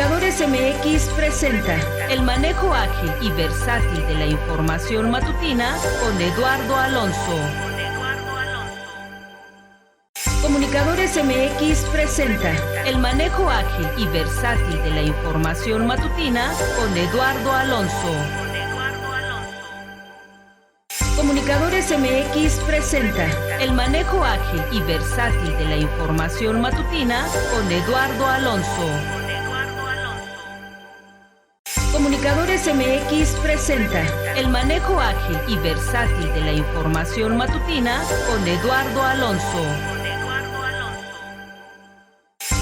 Comunicadores MX presenta el manejo ágil y versátil de la información matutina con Eduardo Alonso. Comunicadores MX presenta el manejo ágil y versátil de la información matutina con Eduardo Alonso. Comunicadores MX presenta el manejo ágil y versátil de la información matutina con Eduardo Alonso. Comunicadores MX presenta el manejo ágil y versátil de la información matutina con Eduardo Alonso.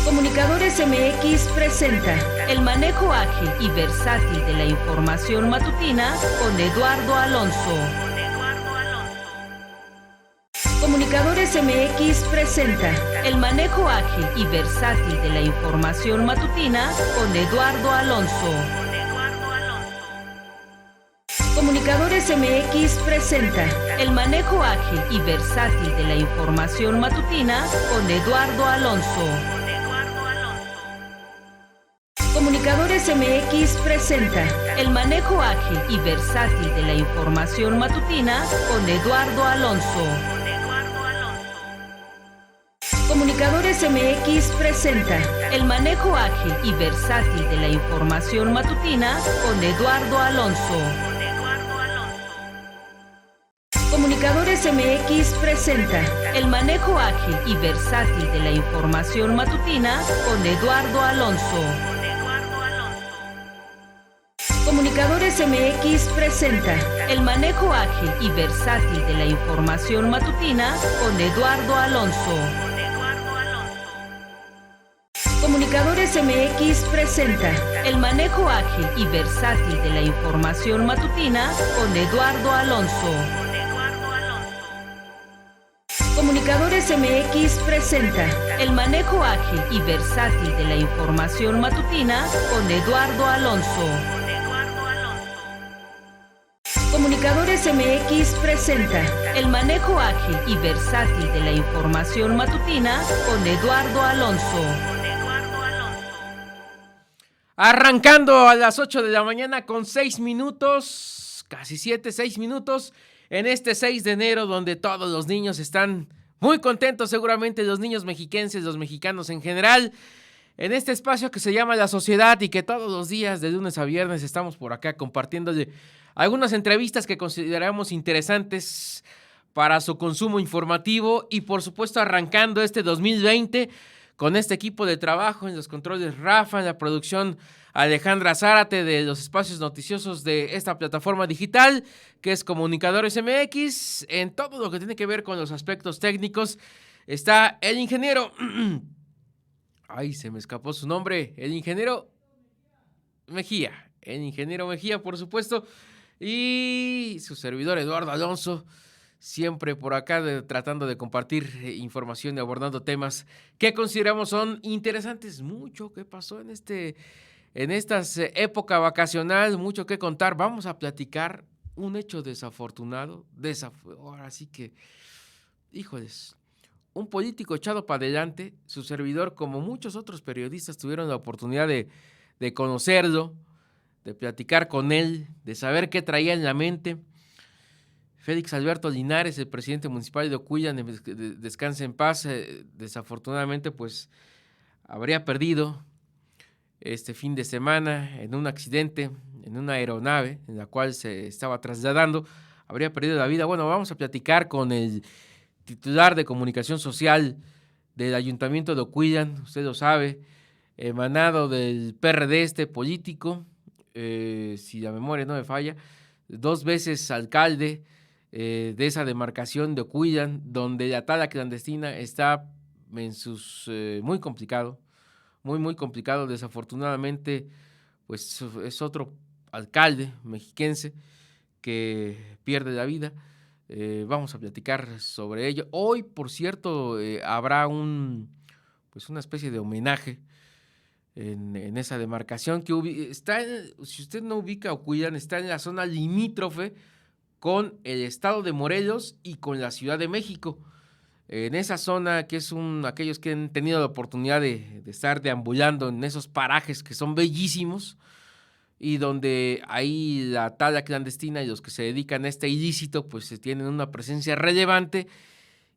Comunicadores MX presenta el manejo ágil y versátil de la información matutina con Eduardo Alonso. Comunicadores MX presenta el manejo ágil y versátil de la información matutina con Eduardo Alonso. Comunicadores MX presenta el manejo ágil y versátil de la información matutina con Eduardo Alonso. Comunicadores MX presenta el manejo ágil y versátil de la información matutina con Eduardo Alonso. Comunicadores MX presenta el manejo ágil y versátil de la información matutina con Eduardo Alonso. Comunicadores MX presenta el manejo ágil y versátil de la información matutina con Eduardo Alonso. Comunicadores MX presenta el manejo ágil y versátil de la información matutina con Eduardo Alonso. Comunicadores MX presenta el manejo ágil y versátil de la información matutina con Eduardo Alonso. Comunicadores MX presenta el manejo ágil y versátil de la información matutina con Eduardo Alonso. Comunicadores MX presenta el manejo ágil y versátil de la información matutina con Eduardo Alonso. Arrancando a las 8 de la mañana con 6 minutos, casi 6 minutos, en este 6 de enero donde todos los niños están muy contentos, seguramente los niños mexiquenses, los mexicanos en general, en este espacio que se llama La Sociedad y que todos los días de lunes a viernes estamos por acá compartiéndole algunas entrevistas que consideramos interesantes para su consumo informativo y por supuesto arrancando este 2020 con este equipo de trabajo en los controles Rafa, en la producción Alejandra Zárate de los espacios noticiosos de esta plataforma digital que es Comunicadores MX. En todo lo que tiene que ver con los aspectos técnicos está el ingeniero, ay, se me escapó su nombre, el ingeniero Mejía, por supuesto, y su servidor Eduardo Alonso, siempre por acá tratando de compartir información y abordando temas que consideramos son interesantes. Mucho que pasó en esta época vacacional, mucho que contar. Vamos a platicar un hecho desafortunado, ahora sí que, híjoles, un político echado para adelante. Su servidor, como muchos otros periodistas, tuvieron la oportunidad de conocerlo, de platicar con él, de saber qué traía en la mente. Félix Alberto Linares, el presidente municipal de Ocuyan, descanse en paz, desafortunadamente pues habría perdido este fin de semana en un accidente, en una aeronave en la cual se estaba trasladando, habría perdido la vida. Bueno, vamos a platicar con el titular de comunicación social del Ayuntamiento de Ocuyan, usted lo sabe, emanado del PRD político, si la memoria no me falla, 2 veces alcalde de esa demarcación de Ocuyan, donde la tala clandestina está en sus muy complicado, muy complicado. Desafortunadamente, pues es otro alcalde mexiquense que pierde la vida. Vamos a platicar sobre ello. Hoy, por cierto, habrá una especie de homenaje en esa demarcación que está, si usted no ubica Ocuyan, está en la zona limítrofe con el estado de Morelos y con la Ciudad de México. en esa zona que es aquellos que han tenido la oportunidad de estar deambulando en esos parajes que son bellísimos y donde ahí la tala clandestina y los que se dedican a este ilícito pues tienen una presencia relevante.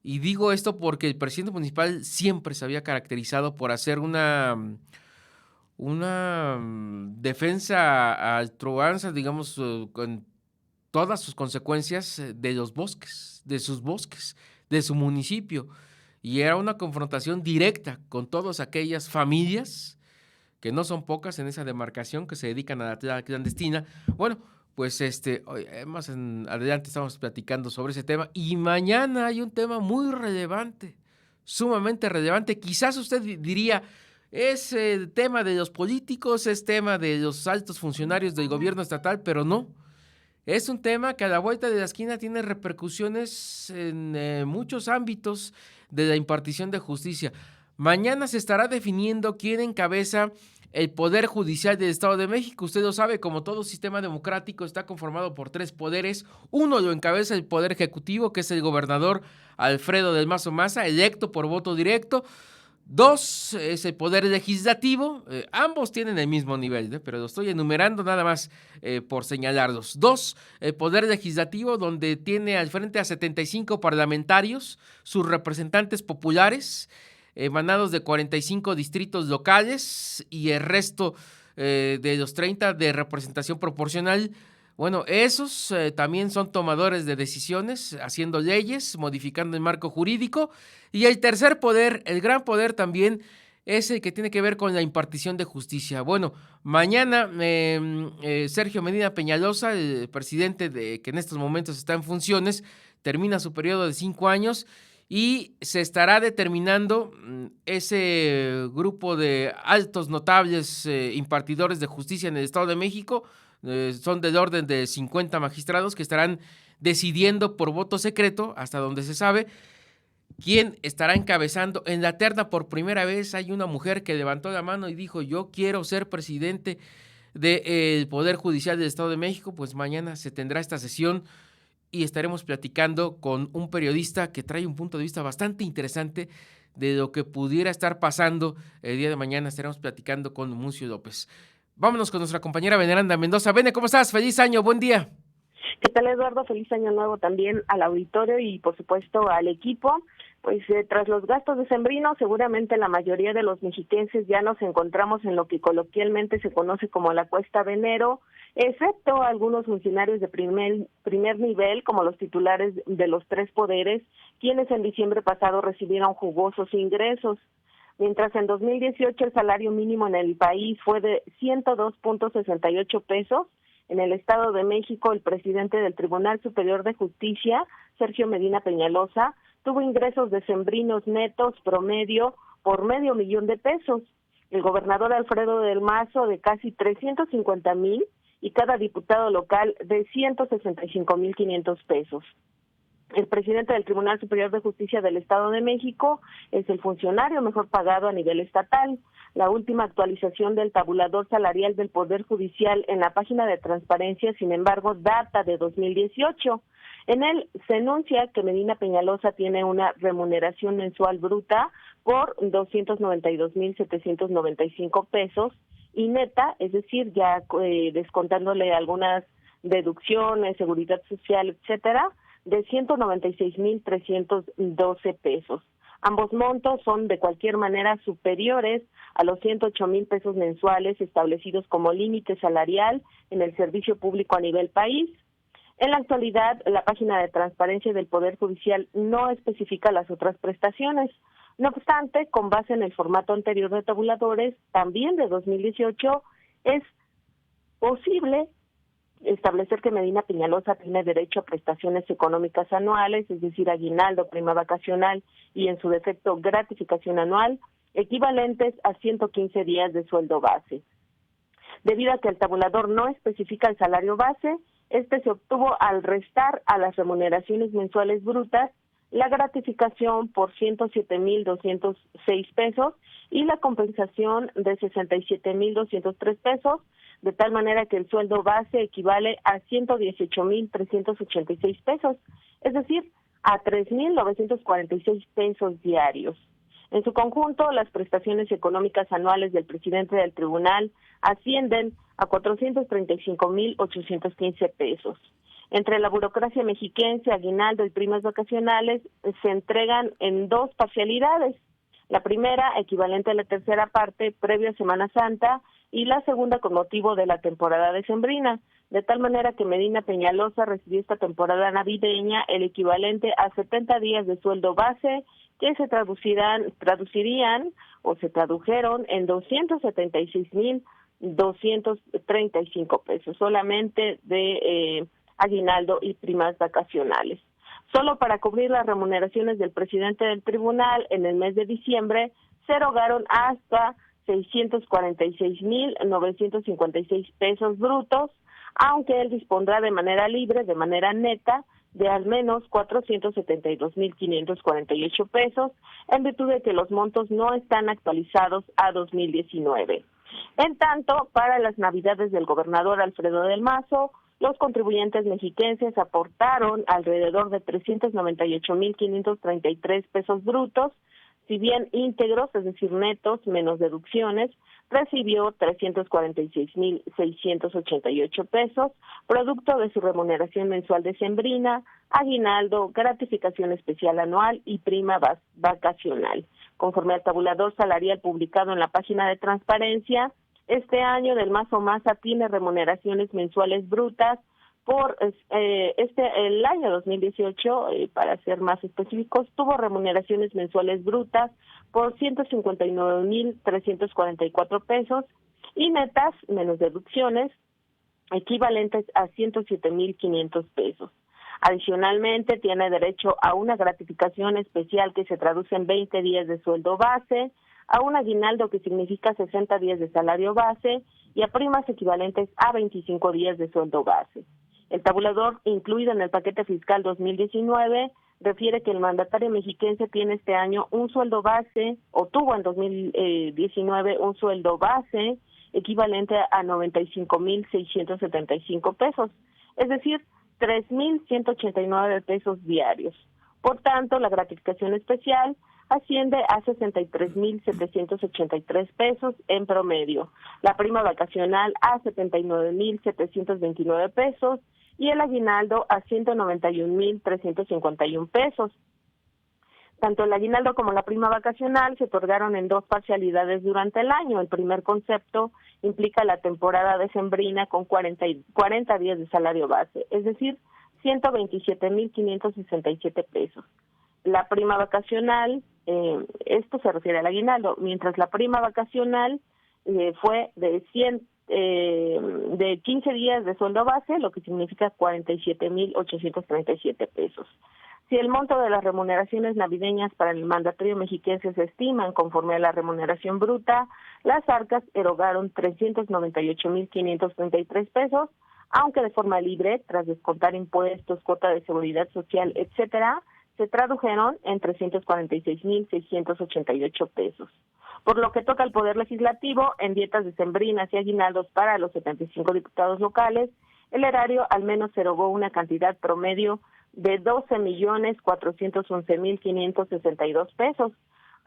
Y digo esto porque el presidente municipal siempre se había caracterizado por hacer una defensa a ultranza, digamos, con todas sus consecuencias de los bosques, de sus bosques, de su municipio. Y era una confrontación directa con todas aquellas familias, que no son pocas en esa demarcación, que se dedican a la tala clandestina. Bueno, pues más adelante estamos platicando sobre ese tema. Y mañana hay un tema muy relevante, sumamente relevante. Quizás usted diría, es el tema de los políticos, es tema de los altos funcionarios del gobierno estatal, pero no. Es un tema que a la vuelta de la esquina tiene repercusiones en muchos ámbitos de la impartición de justicia. Mañana se estará definiendo quién encabeza el Poder Judicial del Estado de México. Usted lo sabe, como todo sistema democrático está conformado por 3 poderes. Uno lo encabeza el Poder Ejecutivo, que es el gobernador Alfredo del Mazo Maza, electo por voto directo. 2 es el Poder Legislativo, ambos tienen el mismo nivel, pero lo estoy enumerando nada más por señalarlos. 2, el Poder Legislativo, donde tiene al frente a 75 parlamentarios, sus representantes populares, emanados de 45 distritos locales y el resto de los 30 de representación proporcional. Bueno, esos también son tomadores de decisiones, haciendo leyes, modificando el marco jurídico. Y el tercer poder, el gran poder también, es el que tiene que ver con la impartición de justicia. Bueno, mañana Sergio Medina Peñalosa, el presidente que en estos momentos está en funciones, termina su periodo de 5 años y se estará determinando ese grupo de altos notables impartidores de justicia en el Estado de México. Son del orden de 50 magistrados que estarán decidiendo por voto secreto, hasta donde se sabe, quién estará encabezando. En la terna por primera vez hay una mujer que levantó la mano y dijo: yo quiero ser presidente del Poder Judicial del Estado de México. Pues mañana se tendrá esta sesión y estaremos platicando con un periodista que trae un punto de vista bastante interesante de lo que pudiera estar pasando el día de mañana. Estaremos platicando con Muncio López. Vámonos con nuestra compañera Veneranda Mendoza. Bene, ¿cómo estás? Feliz año, buen día. ¿Qué tal, Eduardo? Feliz año nuevo también al auditorio y, por supuesto, al equipo. Pues tras los gastos decembrinos, seguramente la mayoría de los mexiquenses ya nos encontramos en lo que coloquialmente se conoce como la cuesta de enero, excepto algunos funcionarios de primer nivel, como los titulares de los 3 poderes, quienes en diciembre pasado recibieron jugosos ingresos. Mientras en 2018 el salario mínimo en el país fue de 102.68 pesos, en el Estado de México el presidente del Tribunal Superior de Justicia, Sergio Medina Peñalosa, tuvo ingresos decembrinos netos promedio por $500,000. El gobernador Alfredo del Mazo de casi 350,000 y cada diputado local de 165,500 pesos. El presidente del Tribunal Superior de Justicia del Estado de México es el funcionario mejor pagado a nivel estatal. La última actualización del tabulador salarial del Poder Judicial en la página de transparencia, sin embargo, data de 2018. En él se enuncia que Medina Peñalosa tiene una remuneración mensual bruta por 292,795 pesos y neta, es decir, ya descontándole algunas deducciones, seguridad social, etcétera, de 196,312 pesos. Ambos montos son de cualquier manera superiores a los 108,000 pesos mensuales establecidos como límite salarial en el servicio público a nivel país. En la actualidad, la página de transparencia del Poder Judicial no especifica las otras prestaciones. No obstante, con base en el formato anterior de tabuladores, también de 2018, es posible establecer que Medina Peñalosa tiene derecho a prestaciones económicas anuales, es decir, aguinaldo, prima vacacional y en su defecto gratificación anual, equivalentes a 115 días de sueldo base. Debido a que el tabulador no especifica el salario base, este se obtuvo al restar a las remuneraciones mensuales brutas la gratificación por 107,206 pesos y la compensación de 67,203 pesos, de tal manera que el sueldo base equivale a 118,386 pesos, es decir, a 3,946 pesos diarios. En su conjunto, las prestaciones económicas anuales del presidente del tribunal ascienden a 435,815 pesos. Entre la burocracia mexiquense, aguinaldo y primas vacacionales se entregan en dos parcialidades. La primera, equivalente a la tercera parte, previo a Semana Santa, y la segunda con motivo de la temporada decembrina, de tal manera que Medina Peñalosa recibió esta temporada navideña el equivalente a 70 días de sueldo base, que se traducirían o se tradujeron en 276,235 pesos, solamente de aguinaldo y primas vacacionales. Solo para cubrir las remuneraciones del presidente del tribunal en el mes de diciembre se erogaron hasta 646,956 pesos brutos, aunque él dispondrá de manera libre, de manera neta, de al menos 472,548 pesos, en virtud de que los montos no están actualizados a 2019. En tanto, para las navidades del gobernador Alfredo del Mazo, los contribuyentes mexiquenses aportaron alrededor de 398,533 pesos brutos, si bien íntegros, es decir, netos, menos deducciones, recibió 346,688 pesos, producto de su remuneración mensual decembrina, aguinaldo, gratificación especial anual y prima vacacional. Conforme al tabulador salarial publicado en la página de transparencia, este año del Mazo Maza tiene remuneraciones mensuales brutas por el año 2018, para ser más específicos, tuvo remuneraciones mensuales brutas por 159,344 pesos y netas, menos deducciones, equivalentes a 107,500 pesos. Adicionalmente, tiene derecho a una gratificación especial que se traduce en 20 días de sueldo base, a un aguinaldo que significa 60 días de salario base y a primas equivalentes a 25 días de sueldo base. El tabulador incluido en el paquete fiscal 2019 refiere que el mandatario mexiquense tiene este año un sueldo base, o tuvo en 2019 un sueldo base equivalente a 95,675 pesos, es decir, 3,189 pesos diarios. Por tanto, la gratificación especial asciende a 63,783 pesos en promedio, la prima vacacional a 79,729 pesos y el aguinaldo a 191,351 pesos. Tanto el aguinaldo como la prima vacacional se otorgaron en dos parcialidades durante el año. El primer concepto implica la temporada decembrina con 40 días de salario base, es decir, 127,567 pesos. La prima vacacional, esto se refiere al aguinaldo, mientras la prima vacacional fue de 15 días de sueldo base, lo que significa 47,837 pesos. Si el monto de las remuneraciones navideñas para el mandatario mexiquense se estiman conforme a la remuneración bruta, las arcas erogaron 398,533 pesos, aunque de forma libre, tras descontar impuestos, cuota de seguridad social, etcétera, se tradujeron en 346,688 pesos. Por lo que toca al Poder Legislativo, en dietas decembrinas y aguinaldos para los 75 diputados locales, el erario al menos erogó una cantidad promedio de 12,411,562 pesos,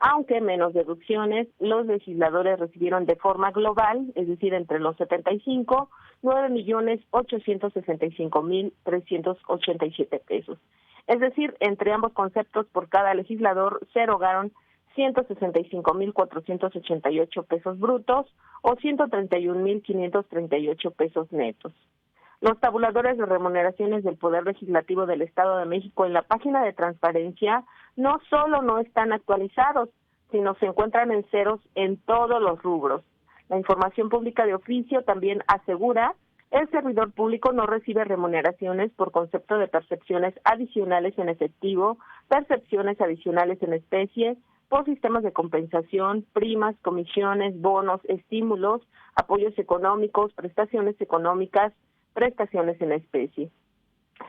aunque menos deducciones, los legisladores recibieron de forma global, es decir, entre los 75, 9,865,387 pesos. Es decir, entre ambos conceptos, por cada legislador se erogaron 165,488 pesos brutos o 131,538 pesos netos. Los tabuladores de remuneraciones del Poder Legislativo del Estado de México en la página de transparencia no solo no están actualizados, sino se encuentran en ceros en todos los rubros. La información pública de oficio también asegura el servidor público no recibe remuneraciones por concepto de percepciones adicionales en efectivo, percepciones adicionales en especie, por sistemas de compensación, primas, comisiones, bonos, estímulos, apoyos económicos, prestaciones económicas, prestaciones en especie.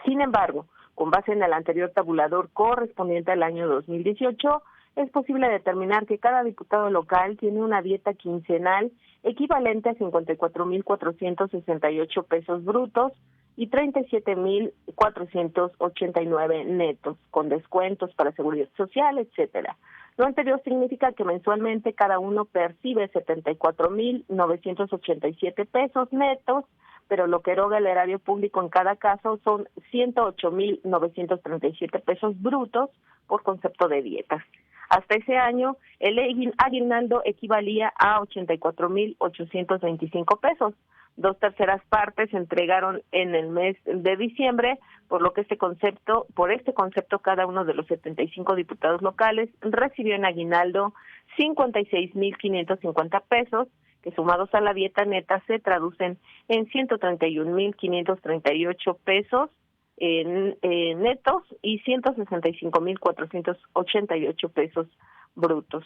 Sin embargo, con base en el anterior tabulador correspondiente al año 2018, es posible determinar que cada diputado local tiene una dieta quincenal equivalente a 54,468 pesos brutos, y 37,489 netos, con descuentos para seguridad social, etcétera. Lo anterior significa que mensualmente cada uno percibe 74,987 pesos netos, pero lo que eroga el erario público en cada caso son 108,937 pesos brutos por concepto de dietas. Hasta ese año, el aguinaldo equivalía a 84,825 pesos. 2/3 partes se entregaron en el mes de diciembre, por lo que por este concepto, cada uno de los 75 diputados locales recibió en aguinaldo 56,550 pesos, que sumados a la dieta neta se traducen en 131,538 pesos netos y 165,488 pesos brutos.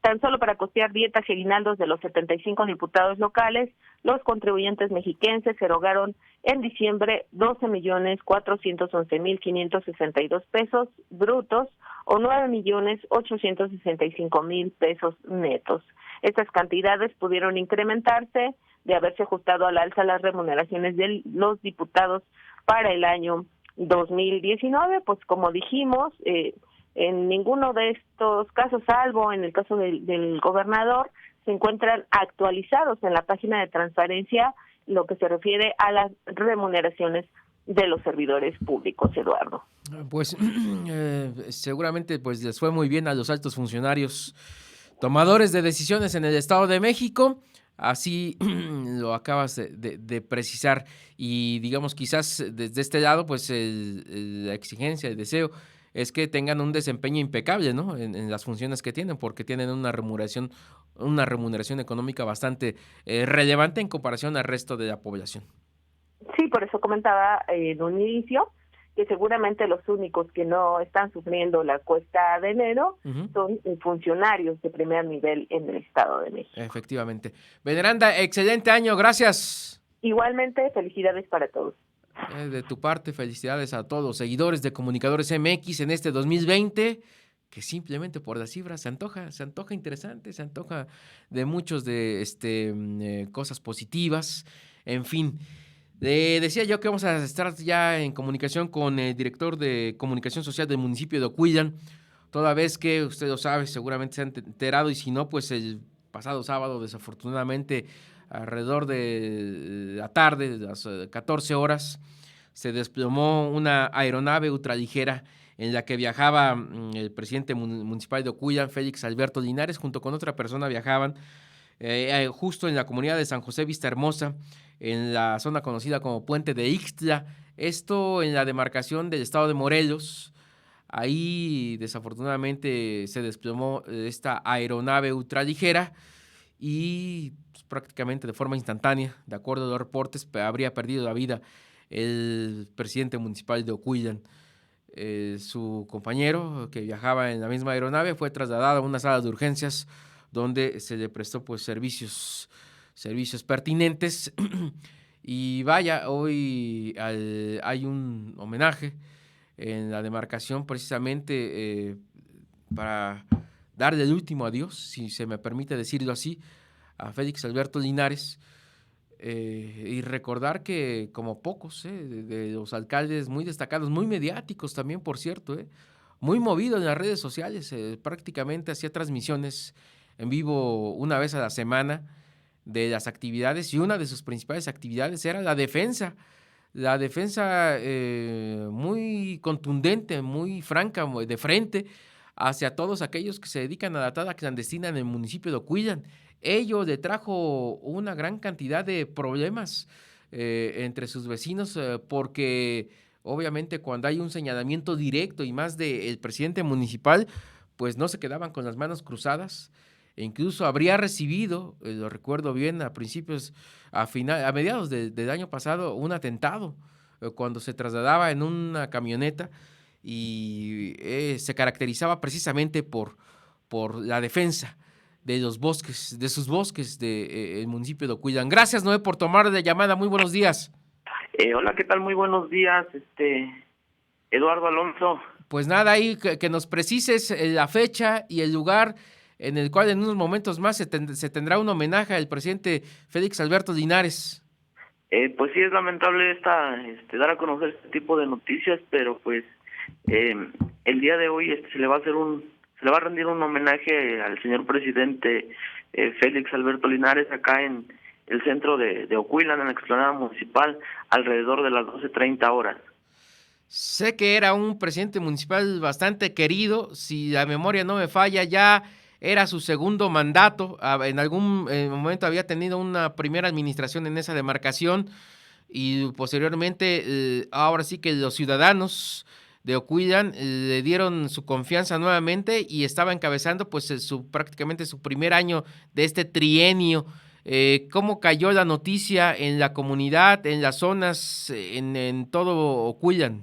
Tan solo para costear dietas y aguinaldos de los 75 diputados locales, los contribuyentes mexiquenses erogaron en diciembre 12,411,562 pesos brutos o 9,865,000 pesos netos. Estas cantidades pudieron incrementarse de haberse ajustado al alza las remuneraciones de los diputados para el año 2019, pues como dijimos, en ninguno de estos casos, salvo en el caso del gobernador, se encuentran actualizados en la página de transparencia lo que se refiere a las remuneraciones de los servidores públicos, Eduardo. Pues seguramente pues les fue muy bien a los altos funcionarios tomadores de decisiones en el Estado de México. Así lo acabas de precisar, y digamos quizás desde este lado pues la exigencia, el deseo es que tengan un desempeño impecable, ¿no? En las funciones que tienen, porque tienen una remuneración económica bastante relevante en comparación al resto de la población. Sí, por eso comentaba en un inicio que seguramente los únicos que no están sufriendo la cuesta de enero son funcionarios de primer nivel en el Estado de México. Efectivamente. Veneranda, excelente año, gracias. Igualmente, felicidades para todos. De tu parte, felicidades a todos los seguidores de Comunicadores MX en este 2020, que simplemente por las cifras se antoja interesante, se antoja de muchos de cosas positivas, en fin. Decía yo que vamos a estar ya en comunicación con el director de Comunicación Social del municipio de Ocoyoacan, toda vez que usted lo sabe, seguramente se han enterado, y si no, pues el pasado sábado, desafortunadamente, alrededor de la tarde, de las 14 horas, se desplomó una aeronave ultraligera en la que viajaba el presidente municipal de Ocoyoacan, Félix Alberto Linares, junto con otra persona viajaban justo en la comunidad de San José Vista Hermosa, en la zona conocida como Puente de Ixtla, esto en la demarcación del estado de Morelos. Ahí desafortunadamente se desplomó esta aeronave ultraligera y pues, prácticamente de forma instantánea, de acuerdo a los reportes, habría perdido la vida el presidente municipal de Ocoyoacan. Su compañero que viajaba en la misma aeronave fue trasladado a una sala de urgencias donde se le prestó pues servicios pertinentes. Y vaya, hoy hay un homenaje en la demarcación precisamente para darle el último adiós, si se me permite decirlo así, a Félix Alberto Linares, y recordar que como pocos de los alcaldes muy destacados, muy mediáticos también, por cierto, muy movido en las redes sociales, prácticamente hacía transmisiones en vivo una vez a la semana de las actividades, y una de sus principales actividades era la defensa muy contundente, muy franca, de frente hacia todos aquellos que se dedican a la tala clandestina en el municipio de Ocoyoacan. Ello le trajo una gran cantidad de problemas entre sus vecinos, porque obviamente cuando hay un señalamiento directo y más del presidente municipal, pues no se quedaban con las manos cruzadas. E incluso habría recibido, lo recuerdo bien, a mediados del año pasado, un atentado cuando se trasladaba en una camioneta, y se caracterizaba precisamente por la defensa de los bosques, de sus bosques del municipio de Ocoyoacan. Gracias, Noé, por tomar la llamada. Muy buenos días. Hola, ¿qué tal? Muy buenos días, Eduardo Alonso. Pues nada, ahí que nos precises la fecha y el lugar en el cual en unos momentos más se tendrá un homenaje al presidente Félix Alberto Linares. Pues sí, es lamentable dar a conocer este tipo de noticias, pero pues el día de hoy se le va a rendir un homenaje al señor presidente Félix Alberto Linares acá en el centro de Ocuilan, en la explanada municipal, alrededor de las 12:30 horas. Sé que era un presidente municipal bastante querido, si la memoria no me falla, ya era su segundo mandato, en algún momento había tenido una primera administración en esa demarcación y posteriormente ahora sí que los ciudadanos de Ocuilan le dieron su confianza nuevamente y estaba encabezando pues prácticamente su primer año de este trienio. ¿Cómo cayó la noticia en la comunidad, en las zonas, en todo Ocuilan?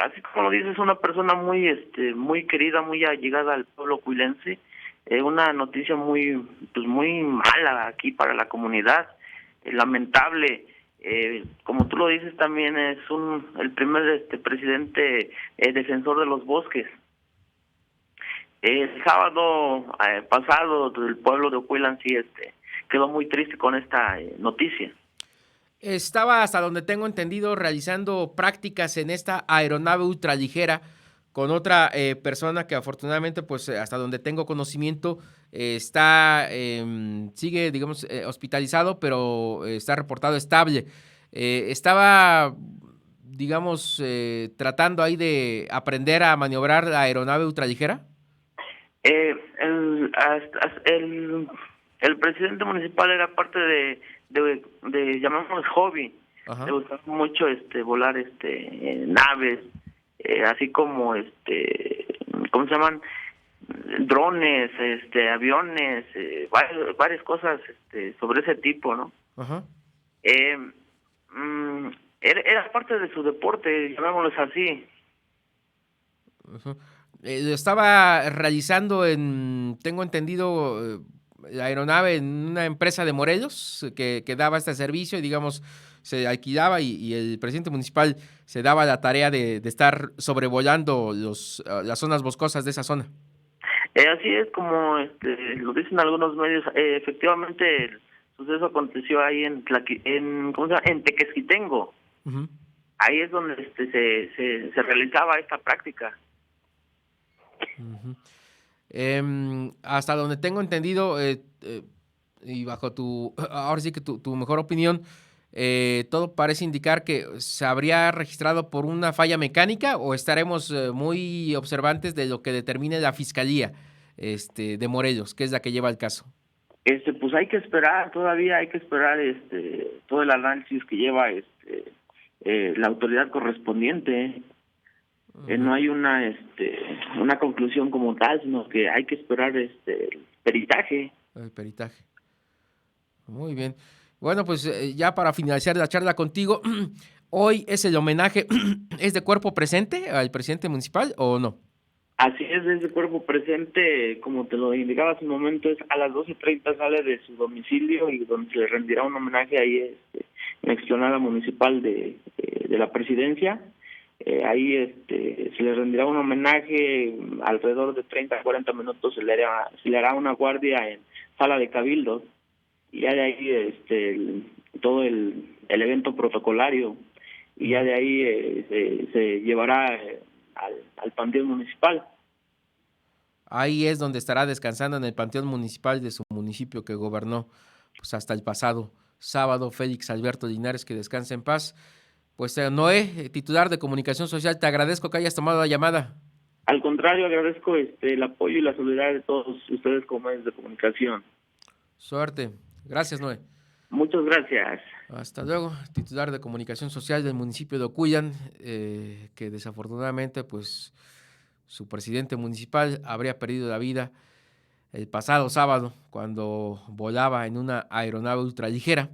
Así como lo dices, una persona muy querida, muy allegada al pueblo cuilense. Una noticia muy mala aquí para la comunidad, lamentable. Como tú lo dices, también es el primer presidente defensor de los bosques. El sábado pasado, el pueblo de Ocuilan sí quedó muy triste con esta noticia. Estaba, hasta donde tengo entendido, realizando prácticas en esta aeronave ultraligera con otra persona que afortunadamente, pues hasta donde tengo conocimiento, sigue, digamos, hospitalizado, pero está reportado estable. Estaba, digamos, tratando ahí de aprender a maniobrar la aeronave ultraligera. El presidente municipal era parte de llamémoslo hobby. Ajá. Le gustaba mucho volar naves, así como ¿cómo se llaman? Drones, aviones, varias cosas sobre ese tipo, ¿no? Ajá. Era parte de su deporte, llamémoslo así. Ajá. Lo estaba realizando tengo entendido, la aeronave en una empresa de Morelos que daba este servicio y digamos se alquilaba y el presidente municipal se daba la tarea de estar sobrevolando las zonas boscosas de esa zona. Así es como lo dicen algunos medios. Efectivamente el suceso aconteció ahí ¿cómo se llama? En Tequesquitengo. Uh-huh. Ahí es donde se realizaba esta práctica. Uh-huh. Hasta donde tengo entendido, y bajo ahora sí que tu mejor opinión, todo parece indicar que se habría registrado por una falla mecánica o estaremos muy observantes de lo que determine la Fiscalía de Morelos, que es la que lleva el caso. Pues hay que esperar, todavía hay que esperar todo el análisis que lleva la autoridad correspondiente. No hay una conclusión como tal, sino que hay que esperar el peritaje. El peritaje. Muy bien. Bueno, pues ya para finalizar la charla contigo, hoy es el homenaje, ¿es de cuerpo presente al presidente municipal o no? Así es de cuerpo presente, como te lo indicaba hace un momento, es a las 12:30 sale de su domicilio y donde se le rendirá un homenaje ahí en la explanada municipal de la presidencia. Ahí se le rendirá un homenaje alrededor de 30 a 40 minutos, se le hará una guardia en sala de cabildo y ya de ahí todo el evento protocolario y ya de ahí se llevará al panteón municipal. Ahí es donde estará descansando en el panteón municipal de su municipio que gobernó pues hasta el pasado sábado, Félix Alberto Linares, que descanse en paz. Pues Noé, titular de Comunicación Social, te agradezco que hayas tomado la llamada. Al contrario, agradezco el apoyo y la solidaridad de todos ustedes como medios de comunicación. Suerte. Gracias, Noé. Muchas gracias. Hasta luego, titular de Comunicación Social del municipio de Ocuilan, que desafortunadamente pues su presidente municipal habría perdido la vida el pasado sábado cuando volaba en una aeronave ultraligera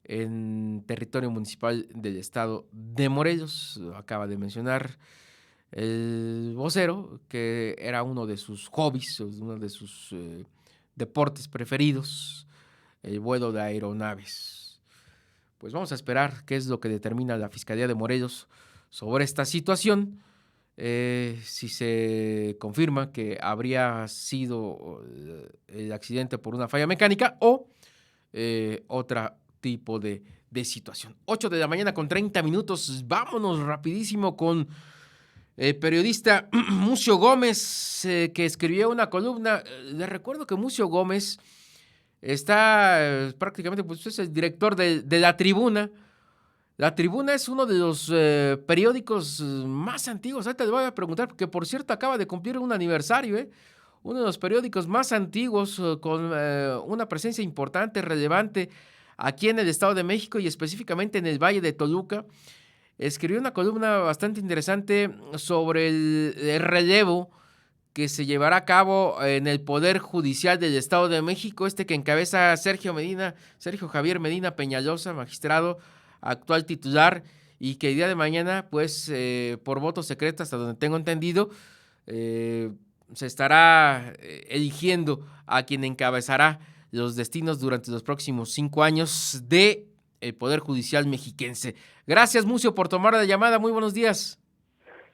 en territorio municipal del estado de Morelos. Acaba de mencionar el vocero que era uno de sus hobbies, uno de sus deportes preferidos, el vuelo de aeronaves. Pues vamos a esperar qué es lo que determina la Fiscalía de Morelos sobre esta situación, si se confirma que habría sido el accidente por una falla mecánica o otro tipo de de situación. 8 de la mañana con 30 minutos. Vámonos rapidísimo con el periodista Mucio Gómez, que escribió una columna. Les recuerdo que Mucio Gómez está prácticamente, pues es el director de La Tribuna. La Tribuna es uno de los periódicos más antiguos. Ahorita te voy a preguntar, porque por cierto acaba de cumplir un aniversario, uno de los periódicos más antiguos con una presencia importante, relevante aquí en el Estado de México y específicamente en el Valle de Toluca. Escribió una columna bastante interesante sobre el relevo que se llevará a cabo en el Poder Judicial del Estado de México, que encabeza Sergio Javier Medina Peñalosa, magistrado, actual titular, y que el día de mañana, pues, por voto secreto, hasta donde tengo entendido, se estará eligiendo a quien encabezará los destinos durante los próximos 5 años del Poder Judicial mexiquense. Gracias, Mucio, por tomar la llamada. Muy buenos días.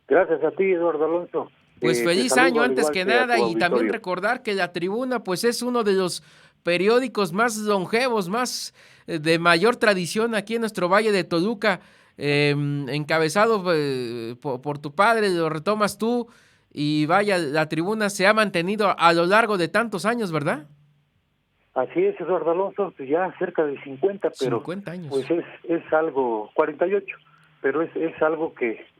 Gracias a ti, Eduardo Alonso. Pues feliz año antes que nada, y también recordar que La Tribuna pues es uno de los periódicos más longevos, más de mayor tradición aquí en nuestro Valle de Toluca, encabezado por tu padre, lo retomas tú, y vaya, La Tribuna se ha mantenido a lo largo de tantos años, ¿verdad? Así es, Eduardo Alonso, pues ya cerca de 50, pero 50 años. Pues es algo, 48, pero es algo que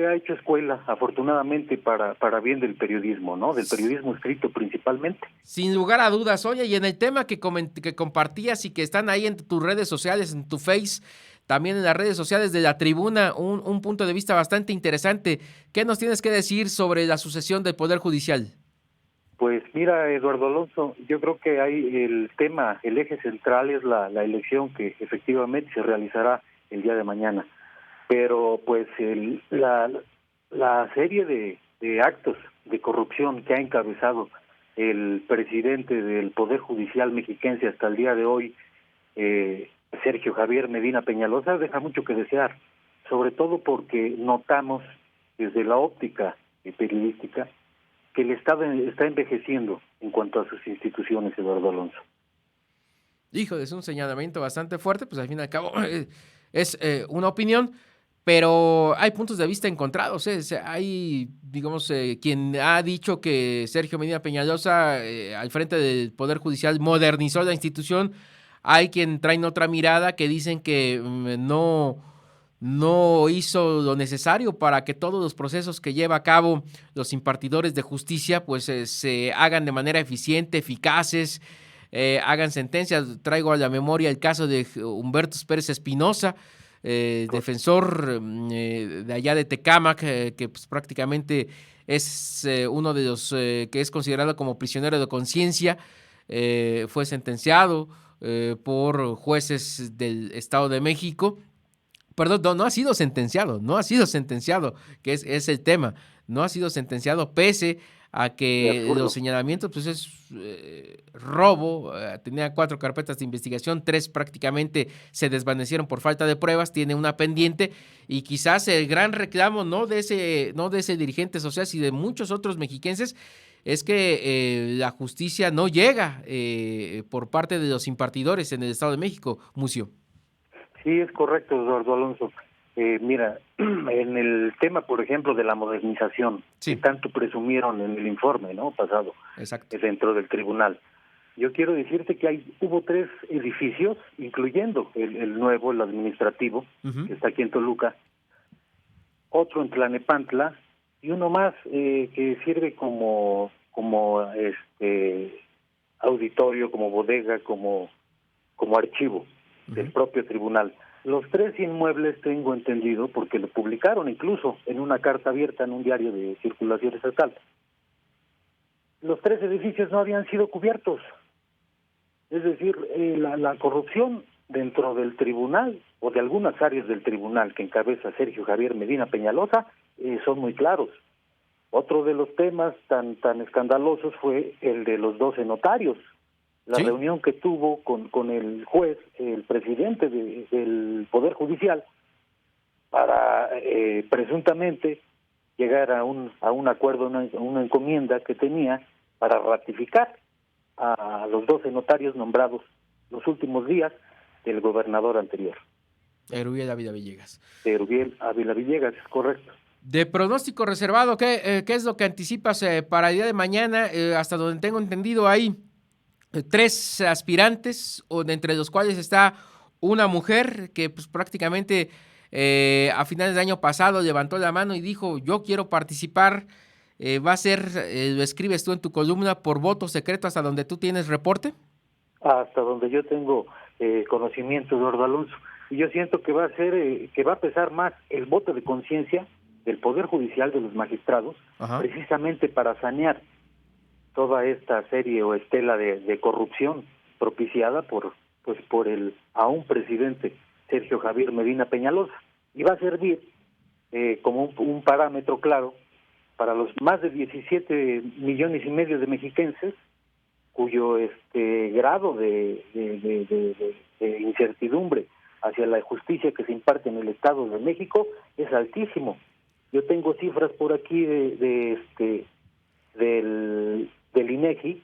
ha hecho escuela, afortunadamente, para bien del periodismo, ¿no? Del periodismo escrito principalmente. Sin lugar a dudas. Oye, y en el tema que compartías y que están ahí en tus redes sociales, en tu Face, también en las redes sociales de La Tribuna, un punto de vista bastante interesante. ¿Qué nos tienes que decir sobre la sucesión del Poder Judicial? Pues mira, Eduardo Alonso, yo creo que hay el eje central es la elección que efectivamente se realizará el día de mañana. Pero pues la serie de actos de corrupción que ha encabezado el presidente del Poder Judicial mexiquense hasta el día de hoy, Sergio Javier Medina Peñalosa, deja mucho que desear, sobre todo porque notamos desde la óptica periodística que el Estado está envejeciendo en cuanto a sus instituciones, Eduardo Alonso. Híjole, es un señalamiento bastante fuerte, pues al fin y al cabo es una opinión, pero hay puntos de vista encontrados. Hay, digamos, quien ha dicho que Sergio Medina Peñalosa, al frente del Poder Judicial, modernizó la institución. Hay quien traen otra mirada, que dicen que no hizo lo necesario para que todos los procesos que lleva a cabo los impartidores de justicia pues se hagan de manera eficiente, eficaces, hagan sentencias. Traigo a la memoria el caso de Humberto Pérez Espinosa, defensor de allá de Tecámac, que pues prácticamente es uno de los que es considerado como prisionero de conciencia. Fue sentenciado por jueces del Estado de México. Perdón, no ha sido sentenciado, que es el tema. No ha sido sentenciado pese a que los señalamientos, pues es robo. Tenía 4 carpetas de investigación, 3 prácticamente se desvanecieron por falta de pruebas, tiene una pendiente, y quizás el gran reclamo no de ese dirigente social, sino de muchos otros mexiquenses, es que la justicia no llega por parte de los impartidores en el Estado de México, Mucio. Sí, es correcto, Eduardo Alonso. Mira, en el tema, por ejemplo, de la modernización, sí, que tanto presumieron en el informe, ¿no?, pasado, exacto, dentro del tribunal. Yo quiero decirte que hubo 3 edificios, incluyendo el nuevo, el administrativo, que está aquí en Toluca, otro en Tlanepantla, y uno más que sirve como auditorio, como bodega, como archivo del propio tribunal. Los 3 inmuebles, tengo entendido, porque lo publicaron incluso en una carta abierta en un diario de circulación estatal, los 3 edificios no habían sido cubiertos. Es decir, la corrupción dentro del tribunal, o de algunas áreas del tribunal que encabeza Sergio Javier Medina Peñalosa, son muy claros. Otro de los temas tan escandalosos fue el de los 12 notarios. La reunión que tuvo con el juez, el presidente del Poder Judicial, para presuntamente llegar a un acuerdo, una encomienda que tenía para ratificar a los 12 notarios nombrados los últimos días del gobernador anterior. Erubiel Ávila Villegas. Erubiel Ávila Villegas, es correcto. De pronóstico reservado, ¿qué es lo que anticipas para el día de mañana? Hasta donde tengo entendido hay 3 aspirantes, entre los cuales está una mujer que pues prácticamente a finales del año pasado levantó la mano y dijo, yo quiero participar. Va a ser, lo escribes tú en tu columna, por voto secreto, hasta donde tú tienes reporte. Hasta donde yo tengo conocimiento, Eduardo Alonso. Y yo siento que va a ser, que va a pesar más el voto de conciencia del Poder Judicial, de los magistrados, Ajá. precisamente para sanear toda esta serie o estela de corrupción propiciada por el aún presidente Sergio Javier Medina Peñalosa, y va a servir como un parámetro claro para los más de 17,5 millones de mexiquenses cuyo grado de incertidumbre hacia la justicia que se imparte en el Estado de México es altísimo. Yo tengo cifras por aquí del INEGI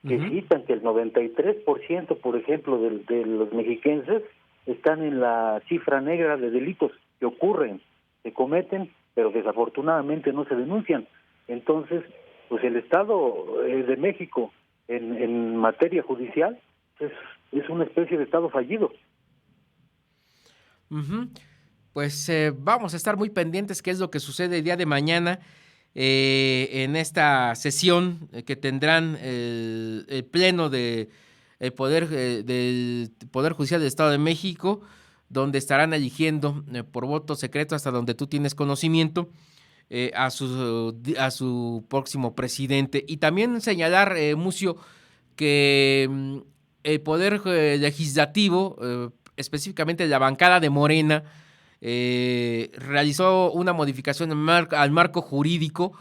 que citan que el 93%, por ejemplo, de los mexiquenses están en la cifra negra de delitos que ocurren, se cometen, pero desafortunadamente no se denuncian. Entonces, pues el Estado de México en materia judicial es una especie de Estado fallido. Uh-huh. Pues vamos a estar muy pendientes qué es lo que sucede el día de mañana en esta sesión que tendrán el pleno del Poder Judicial del Estado de México, donde estarán eligiendo por voto secreto, hasta donde tú tienes conocimiento, a su próximo presidente. Y también señalar, Mucio, que el Poder Legislativo, específicamente la bancada de Morena, realizó una modificación al marco jurídico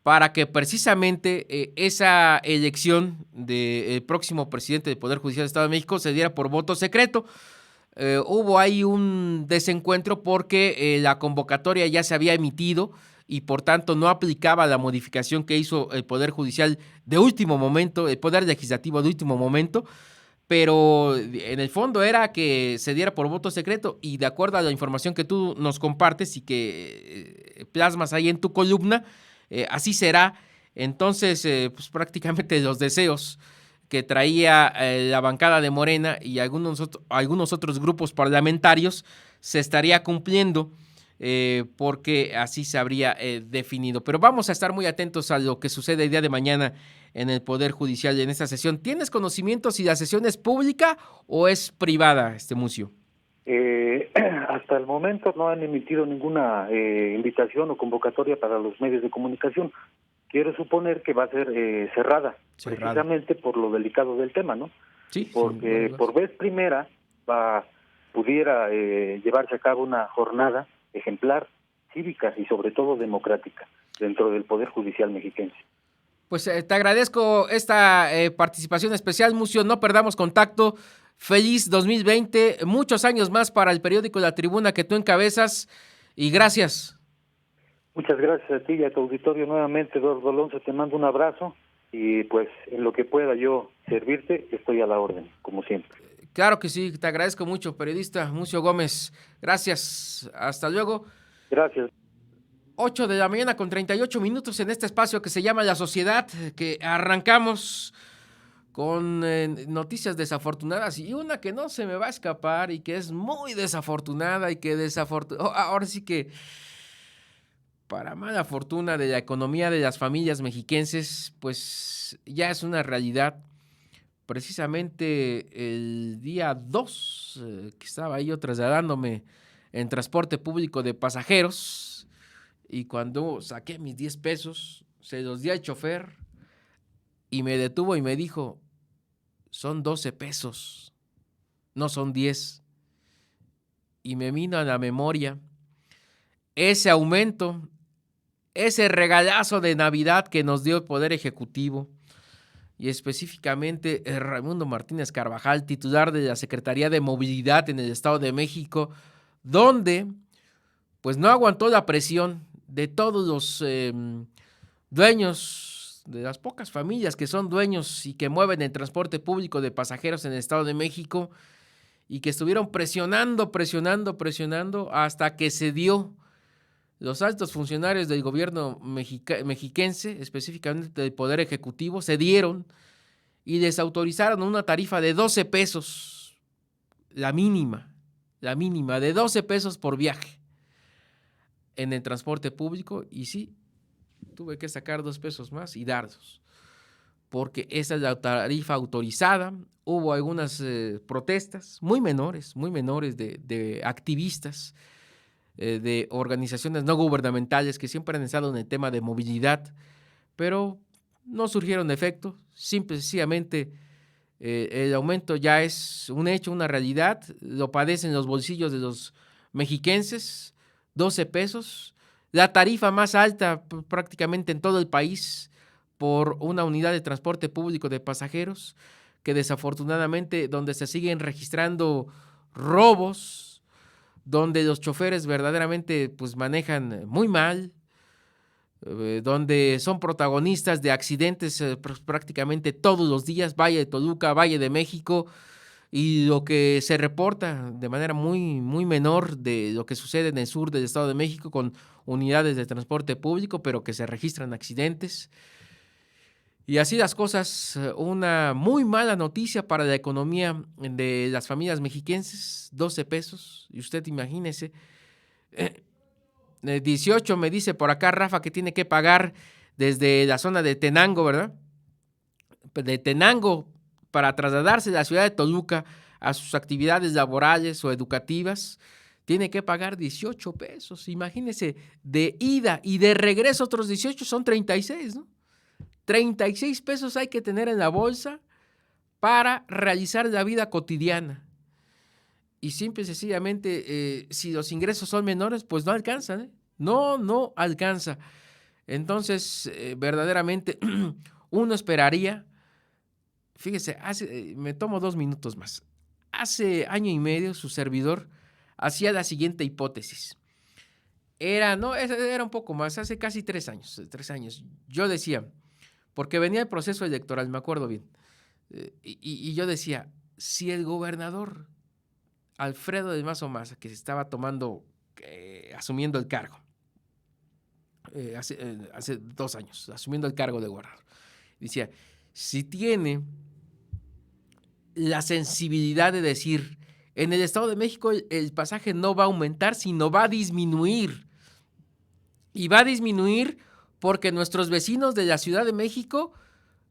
para que precisamente esa elección del próximo presidente del Poder Judicial del Estado de México se diera por voto secreto. Hubo ahí un desencuentro porque la convocatoria ya se había emitido y por tanto no aplicaba la modificación que hizo el Poder Judicial de último momento, el Poder Legislativo de último momento, pero en el fondo era que se diera por voto secreto, y de acuerdo a la información que tú nos compartes y que plasmas ahí en tu columna, así será. Entonces, pues prácticamente los deseos que traía la bancada de Morena y algunos otros grupos parlamentarios se estaría cumpliendo, porque así se habría definido. Pero vamos a estar muy atentos a lo que sucede el día de mañana en el Poder Judicial en esta sesión. ¿Tienes conocimiento si la sesión es pública o es privada, Mucio? Hasta el momento no han emitido ninguna invitación o convocatoria para los medios de comunicación. Quiero suponer que va a ser cerrada, precisamente por lo delicado del tema, ¿no? Sí. Porque sí, por vez primera pudiera llevarse a cabo una jornada ejemplar, cívica y sobre todo democrática dentro del Poder Judicial mexiquense. Pues te agradezco esta participación especial, Mucio. No perdamos contacto. Feliz 2020, muchos años más para el periódico La Tribuna que tú encabezas, y gracias. Muchas gracias a ti y a tu auditorio nuevamente, Eduardo Alonso. Te mando un abrazo y pues en lo que pueda yo servirte, estoy a la orden, como siempre. Claro que sí, te agradezco mucho, periodista Mucio Gómez. Gracias, hasta luego. Gracias. 8:38 a.m. en este espacio que se llama La Sociedad, que arrancamos con noticias desafortunadas, y una que no se me va a escapar y que es muy desafortunada y que ahora sí que para mala fortuna de la economía de las familias mexiquenses, pues ya es una realidad. Precisamente el día 2, que estaba yo trasladándome en transporte público de pasajeros, y cuando saqué mis 10 pesos, se los di al chofer y me detuvo y me dijo, son 12 pesos, no son 10. Y me vino a la memoria ese aumento, ese regalazo de Navidad que nos dio el Poder Ejecutivo, y específicamente Raimundo Martínez Carvajal, titular de la Secretaría de Movilidad en el Estado de México, donde pues no aguantó la presión de todos los dueños, de las pocas familias que son dueños y que mueven el transporte público de pasajeros en el Estado de México, y que estuvieron presionando hasta que se dio. Los altos funcionarios del gobierno mexiquense, específicamente del Poder Ejecutivo, se dieron y desautorizaron una tarifa de 12 pesos, la mínima, de 12 pesos por viaje en el transporte público. Y sí, tuve que sacar 2 pesos más y darlos, porque esa es la tarifa autorizada. Hubo algunas protestas muy menores de activistas, de organizaciones no gubernamentales que siempre han estado en el tema de movilidad, pero no surgieron efectos. Simple y sencillamente el aumento ya es un hecho, una realidad, lo padecen los bolsillos de los mexiquenses. 12 pesos, la tarifa más alta prácticamente en todo el país por una unidad de transporte público de pasajeros, que desafortunadamente donde se siguen registrando robos, donde los choferes verdaderamente pues manejan muy mal, donde son protagonistas de accidentes prácticamente todos los días, Valle de Toluca, Valle de México, y lo que se reporta de manera muy menor de lo que sucede en el sur del Estado de México con unidades de transporte público, pero que se registran accidentes. Y así las cosas, una muy mala noticia para la economía de las familias mexiquenses, 12 pesos, y usted imagínese, 18 me dice por acá Rafa que tiene que pagar desde la zona de Tenango, ¿verdad? De Tenango para trasladarse de la ciudad de Toluca a sus actividades laborales o educativas, tiene que pagar 18 pesos, imagínese, de ida y de regreso otros 18, son 36, ¿no? 36 pesos hay que tener en la bolsa para realizar la vida cotidiana. Y simple y sencillamente, si los ingresos son menores, pues no alcanzan, ¿eh? No alcanza. Entonces, verdaderamente, uno esperaría, fíjese, me tomo 2 minutos más. Hace año y medio su servidor hacía la siguiente hipótesis. Era un poco más, hace casi 3 años. Yo decía, porque venía el proceso electoral, me acuerdo bien, y yo decía, si el gobernador Alfredo del Mazo Maza, que se estaba asumiendo el cargo, hace 2 años, asumiendo el cargo de gobernador, decía, si tiene la sensibilidad de decir, en el Estado de México el pasaje no va a aumentar, sino va a disminuir, y va a disminuir porque nuestros vecinos de la Ciudad de México,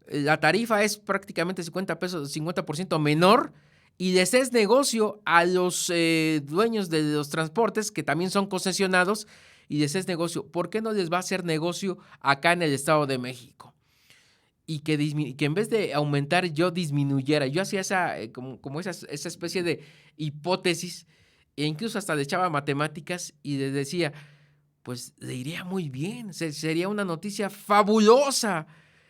la tarifa es prácticamente 50% menor, y les es negocio a los dueños de los transportes, que también son concesionados, y les es negocio. ¿Por qué no les va a hacer negocio acá en el Estado de México? Y que en vez de aumentar, yo disminuyera. Yo hacía esa especie de hipótesis, e incluso hasta le echaba matemáticas y les decía, pues le iría muy bien, sería una noticia fabulosa,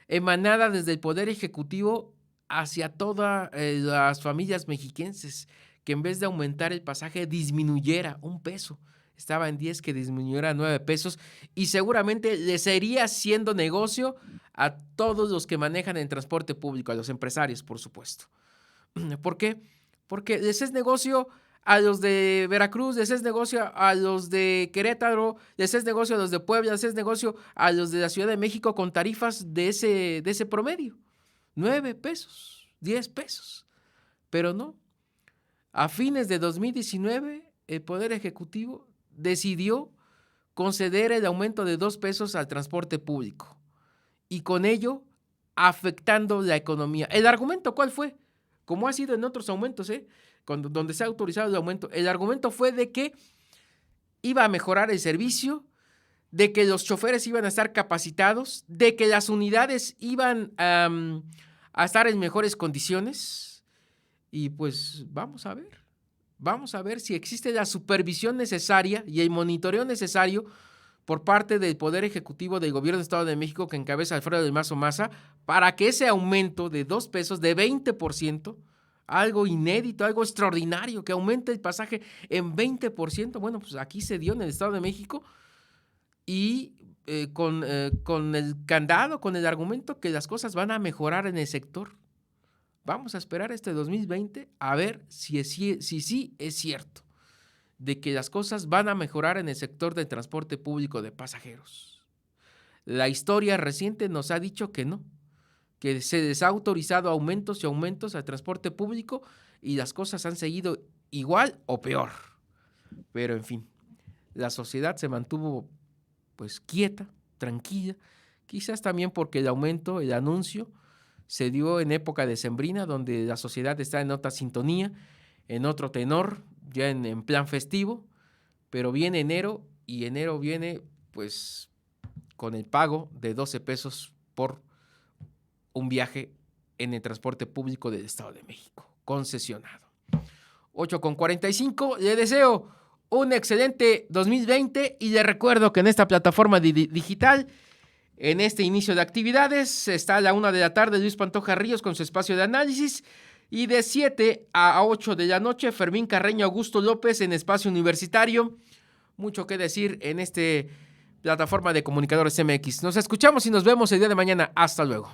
emanada desde el Poder Ejecutivo hacia todas las familias mexiquenses, que en vez de aumentar el pasaje disminuyera 1 peso, estaba en 10, que disminuyera a 9 pesos, y seguramente le sería haciendo negocio a todos los que manejan el transporte público, a los empresarios, por supuesto. ¿Por qué? Porque les es negocio a los de Veracruz, les es negocio a los de Querétaro, les es negocio a los de Puebla, les es negocio a los de la Ciudad de México con tarifas de ese promedio, 9 pesos, 10 pesos. Pero no, a fines de 2019 el Poder Ejecutivo decidió conceder el aumento de 2 pesos al transporte público, y con ello afectando la economía. ¿El argumento cuál fue? Como ha sido en otros aumentos, donde se ha autorizado el aumento, el argumento fue de que iba a mejorar el servicio, de que los choferes iban a estar capacitados, de que las unidades iban a estar en mejores condiciones. Y pues vamos a ver si existe la supervisión necesaria y el monitoreo necesario por parte del Poder Ejecutivo del Gobierno del Estado de México, que encabeza Alfredo del Mazo Maza, para que ese aumento de 2 pesos, de 20%, algo inédito, algo extraordinario, que aumente el pasaje en 20%, bueno, pues aquí se dio en el Estado de México, y con el candado, con el argumento que las cosas van a mejorar en el sector. Vamos a esperar este 2020 a ver si sí es cierto de que las cosas van a mejorar en el sector del transporte público de pasajeros. La historia reciente nos ha dicho que no, que se les ha autorizado aumentos y aumentos al transporte público y las cosas han seguido igual o peor. Pero en fin, la sociedad se mantuvo pues quieta, tranquila, quizás también porque el aumento, el anuncio, se dio en época decembrina, donde la sociedad está en otra sintonía, en otro tenor, ya en plan festivo, pero viene enero y enero viene pues con el pago de 12 pesos por un viaje en el transporte público del Estado de México, concesionado. 8:45, le deseo un excelente 2020 y le recuerdo que en esta plataforma digital, en este inicio de actividades, está a la 1 de la tarde Luis Pantoja Ríos con su espacio de análisis y de 7 a 8 de la noche Fermín Carreño Augusto López en espacio universitario. Mucho que decir en esta plataforma de Comunicadores MX. Nos escuchamos y nos vemos el día de mañana. Hasta luego.